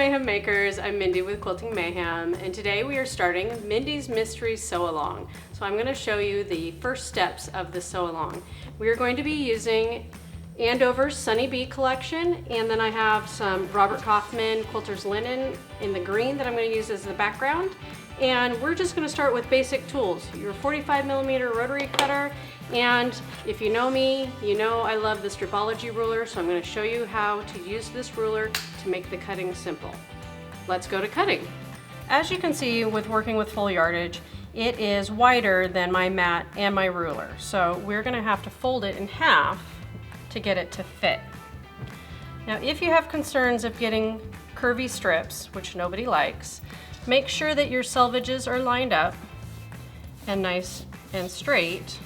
Mayhem Makers, I'm Mindy with Quilting Mayhem, and today we are starting Mindy's Mystery Sew Along. So I'm going to show you the first steps of the sew along. We are going to be using Andover's Sunny Bee collection, and then I have some Robert Kaufman Quilter's Linen in the green that I'm going to use as the background. And we're just going to start with basic tools, your 45mm rotary cutter, and if you know me, you know I love the stripology ruler, so I'm going to show you how to use this ruler to make the cutting simple. Let's go to cutting. As you can see with working with full yardage, it is wider than my mat and my ruler, so we're going to have to fold it in half to get it to fit. Now if you have concerns of getting curvy strips, which nobody likes, make sure that your selvages are lined up and nice and straight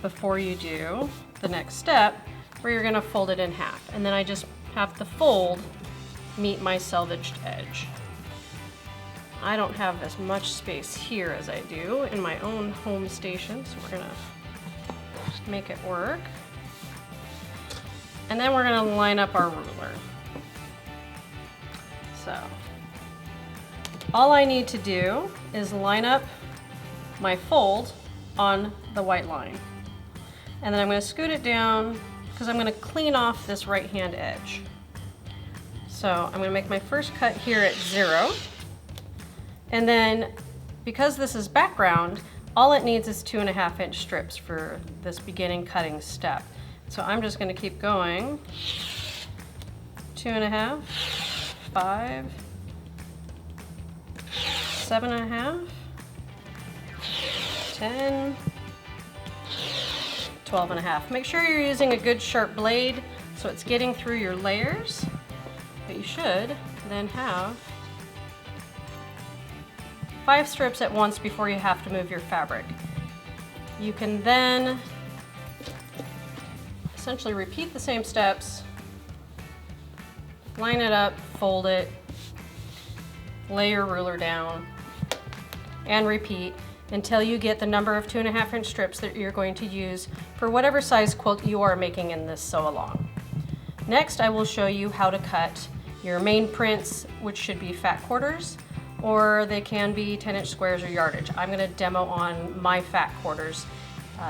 before you do the next step where you're going to fold it in half. And then I just have the fold meet my selvaged edge. I don't have as much space here as I do in my own home station, so we're going to make it work. And then we're going to line up our ruler. So all I need to do is line up my fold on the white line. And then I'm going to scoot it down because I'm going to clean off this right hand edge. So I'm going to make my first cut here at 0. And then because this is background, all it needs is 2.5 inch strips for this beginning cutting step. So I'm just going to keep going. 2.5, 5, 7.5, 10, 12.5. Make sure you're using a good sharp blade so it's getting through your layers, but you should then have 5 strips at once before you have to move your fabric. You can then essentially repeat the same steps, line it up, fold it, lay your ruler down, and repeat until you get the number of 2.5 inch strips that you're going to use for whatever size quilt you are making in this sew along. Next, I will show you how to cut your main prints, which should be fat quarters, or they can be 10-inch squares or yardage. I'm going to demo on my fat quarters,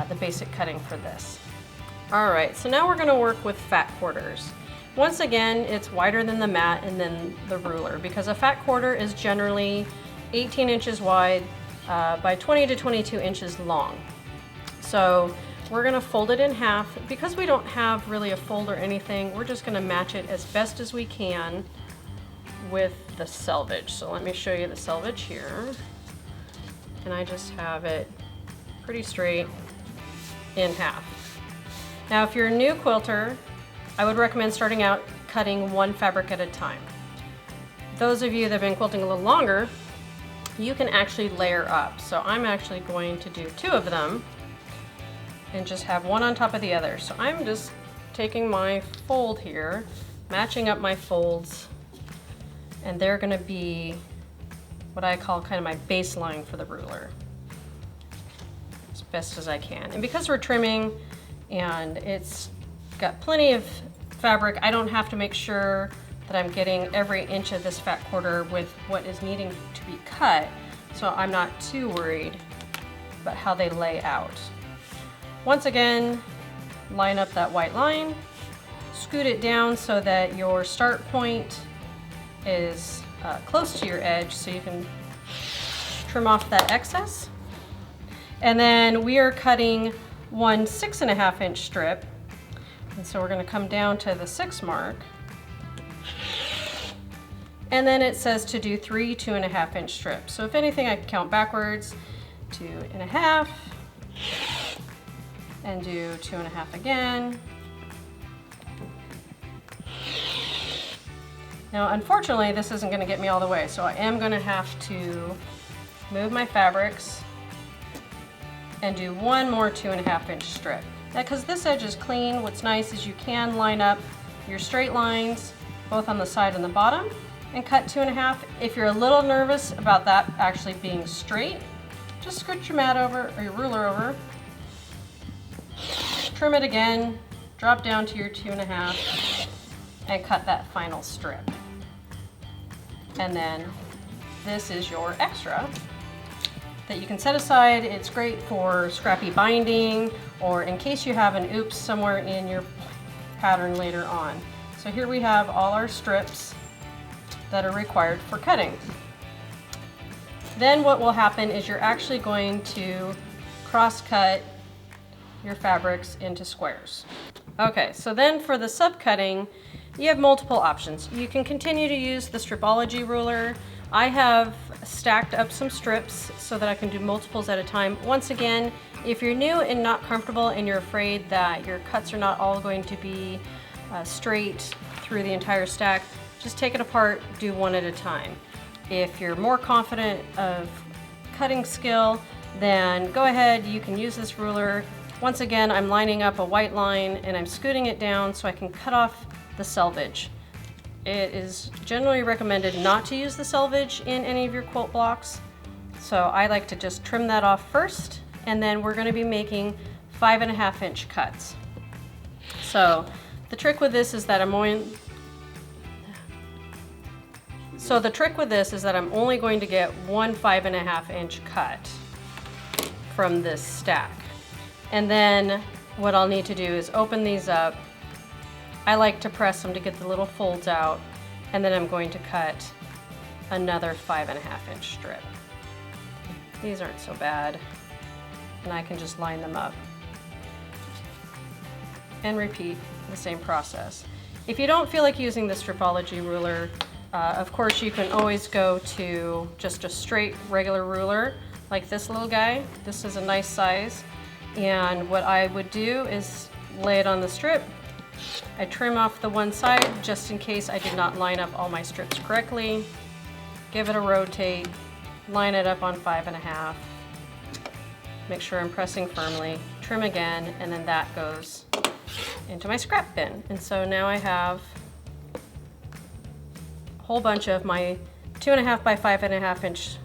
the basic cutting for this. All right, so now we're going to work with fat quarters. Once again, it's wider than the mat and then the ruler, because a fat quarter is generally 18 inches wide by 20 to 22 inches long. So we're going to fold it in half. Because we don't have really a fold or anything, we're just going to match it as best as we can with the selvage. So let me show you the selvage here. And I just have it pretty straight in half. Now if you're a new quilter, I would recommend starting out cutting one fabric at a time. Those of you that have been quilting a little longer, you can actually layer up. So I'm actually going to do 2 of them and just have one on top of the other. So I'm just taking my fold here, matching up my folds, and they're going to be what I call kind of my baseline for the ruler, as best as I can. And because we're trimming and it's got plenty of fabric, I don't have to make sure that I'm getting every inch of this fat quarter with what is needing to be cut, so I'm not too worried about how they lay out. Once again, line up that white line, scoot it down so that your start point is close to your edge so you can trim off that excess. And then we are cutting one 6.5 inch strip, and so we're going to come down to the 6 mark. And then it says to do 3 2.5 inch strips. So if anything, I count backwards, 2.5, and do 2.5 again. Now, unfortunately, this isn't going to get me all the way, so I am going to have to move my fabrics and do one more 2.5 inch strip. Now, because this edge is clean, what's nice is you can line up your straight lines both on the side and the bottom and cut 2.5. If you're a little nervous about that actually being straight, just scoot your mat over or your ruler over, trim it again, drop down to your 2.5, and cut that final strip. And then this is your extra that you can set aside. It's great for scrappy binding or in case you have an oops somewhere in your pattern later on. So here we have all our strips that are required for cutting. Then what will happen is you're actually going to cross-cut your fabrics into squares. Okay, so then for the subcutting, you have multiple options. You can continue to use the Stripology ruler. I have stacked up some strips so that I can do multiples at a time. Once again, if you're new and not comfortable and you're afraid that your cuts are not all going to be straight through the entire stack, just take it apart, do one at a time. If you're more confident of cutting skill, then go ahead, you can use this ruler. Once again, I'm lining up a white line and I'm scooting it down so I can cut off the selvage. It is generally recommended not to use the selvage in any of your quilt blocks. So I like to just trim that off first, and then we're gonna be making 5.5 inch cuts. So the trick with this is that I'm only going to get one 5.5 inch cut from this stack. And then what I'll need to do is open these up. I like to press them to get the little folds out, and then I'm going to cut another 5.5 inch strip. These aren't so bad, and I can just line them up and repeat the same process. If you don't feel like using the Stripology ruler, of course you can always go to just a straight regular ruler like this little guy. This is a nice size, and what I would do is lay it on the strip. I trim off the one side just in case I did not line up all my strips correctly. Give it a rotate, line it up on 5.5. Make sure I'm pressing firmly, trim again, and then that goes into my scrap bin. And so now I have a whole bunch of my 2.5 by 5.5 inch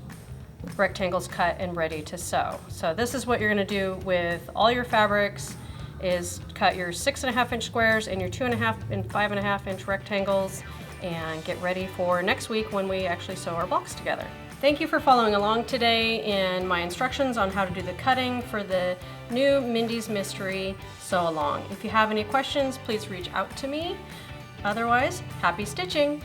rectangles cut and ready to sew. So this is what you're gonna do with all your fabrics, is cut your 6.5 inch squares and your 2.5 and 5.5 inch rectangles, and get ready for next week when we actually sew our blocks together. Thank you for following along today in my instructions on how to do the cutting for the new Mindy's Mystery Sew Along. If you have any questions, please reach out to me. Otherwise, happy stitching!